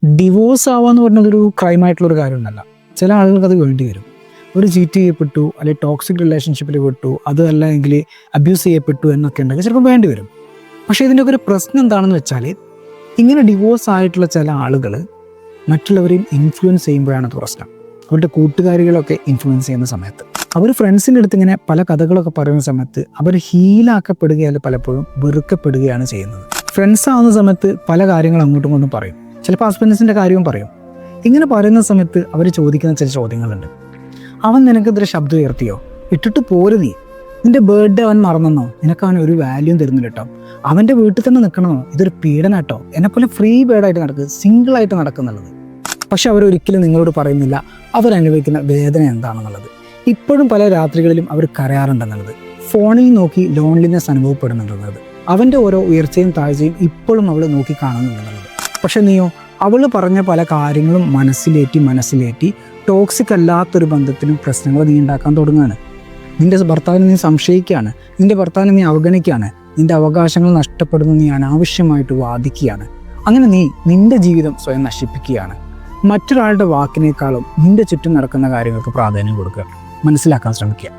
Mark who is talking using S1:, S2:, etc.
S1: Divorce ആവാന്ന് പറഞ്ഞതൊരു ക്രൈമായിട്ടുള്ളൊരു കാര്യമൊന്നുമല്ല. ചില ആളുകൾക്ക് അത് വേണ്ടി വരും. ഒരു ചീറ്റ് ചെയ്യപ്പെട്ടു, അല്ലെങ്കിൽ ടോക്സിക് റിലേഷൻഷിപ്പിൽ പെട്ടു, അത് അല്ലെങ്കിൽ അബ്യൂസ് ചെയ്യപ്പെട്ടു എന്നൊക്കെ ഉണ്ടെങ്കിൽ ചിലപ്പോൾ വേണ്ടി വരും. പക്ഷേ ഇതിൻ്റെയൊക്കെ ഒരു പ്രശ്നം എന്താണെന്ന് വെച്ചാൽ, ഇങ്ങനെ ഡിവോഴ്സ് ആയിട്ടുള്ള ചില ആളുകൾ മറ്റുള്ളവരെയും ഇൻഫ്ലുവൻസ് ചെയ്യുമ്പോഴാണ് അത് പ്രശ്നം. അവരുടെ കൂട്ടുകാരികളൊക്കെ ഇൻഫ്ലുവൻസ് ചെയ്യുന്ന സമയത്ത്, അവർ ഫ്രണ്ട്സിൻ്റെ അടുത്ത് ഇങ്ങനെ പല കഥകളൊക്കെ പറയുന്ന സമയത്ത് അവർ ഹീലാക്കപ്പെടുകയല്ല, പലപ്പോഴും വെറുക്കപ്പെടുകയാണ് ചെയ്യുന്നത്. ഫ്രണ്ട്സ് ആവുന്ന സമയത്ത് പല കാര്യങ്ങൾ അങ്ങോട്ടും ഇങ്ങോട്ടും പറയും. ചിലപ്പോൾ ഹസ്ബൻഡ്സിൻ്റെ കാര്യവും പറയും. ഇങ്ങനെ പറയുന്ന സമയത്ത് അവർ ചോദിക്കുന്ന ചില ചോദ്യങ്ങളുണ്ട്. അവൻ നിനക്കെതിരെ ശബ്ദം ഉയർത്തിയോ? ഇട്ടിട്ട് പോര് നീ. നിന്റെ ബർത്ത്ഡേ അവൻ മറന്നെന്നോ? നിനക്ക് അവൻ ഒരു വാല്യൂം തരുന്നില്ല കേട്ടോ. അവൻ്റെ വീട്ടിൽ തന്നെ നിൽക്കണമെന്നോ? ഇതൊരു പീഡനാട്ടോ. എന്നെപ്പോലെ ഫ്രീ ബേർഡായിട്ട് നടക്കുക, സിംഗിളായിട്ട് നടക്കുന്നുള്ളത്. പക്ഷെ അവരൊരിക്കലും നിങ്ങളോട് പറയുന്നില്ല അവരനുഭവിക്കുന്ന വേദന എന്താണെന്നുള്ളത്. ഇപ്പോഴും പല രാത്രികളിലും അവർ കരയാറുണ്ടെന്നുള്ളത്, ഫോണിൽ നോക്കി ലോൺലിനെസ് അനുഭവപ്പെടുന്നുണ്ടെന്നുള്ളത്, അവൻ്റെ ഓരോ ഉയർച്ചയും താഴ്ചയും ഇപ്പോഴും അവൾ നോക്കി കാണുന്നുണ്ടെന്നുള്ളത്. പക്ഷെ നീയോ, അവൾ പറഞ്ഞ പല കാര്യങ്ങളും മനസ്സിലേറ്റി ടോക്സിക് അല്ലാത്തൊരു ബന്ധത്തിലും പ്രശ്നങ്ങൾ നീ ഉണ്ടാക്കാൻ തുടങ്ങുകയാണ്. നിന്റെ ഭർത്താവിനെ നീ സംശയിക്കുകയാണ്, നിന്റെ ഭർത്താവിനെ നീ അവഗണിക്കുകയാണ്, നിന്റെ അവകാശങ്ങൾ നഷ്ടപ്പെടുന്നു നീ അനാവശ്യമായിട്ട് വാദിക്കുകയാണ്. അങ്ങനെ നീ നിന്റെ ജീവിതം സ്വയം നശിപ്പിക്കുകയാണ്. മറ്റൊരാളുടെ വാക്കിനേക്കാളും നിന്റെ ചുറ്റും നടക്കുന്ന കാര്യങ്ങൾക്ക് പ്രാധാന്യം കൊടുക്കുക. മനസ്സിലാക്കാൻ ശ്രമിക്കുക.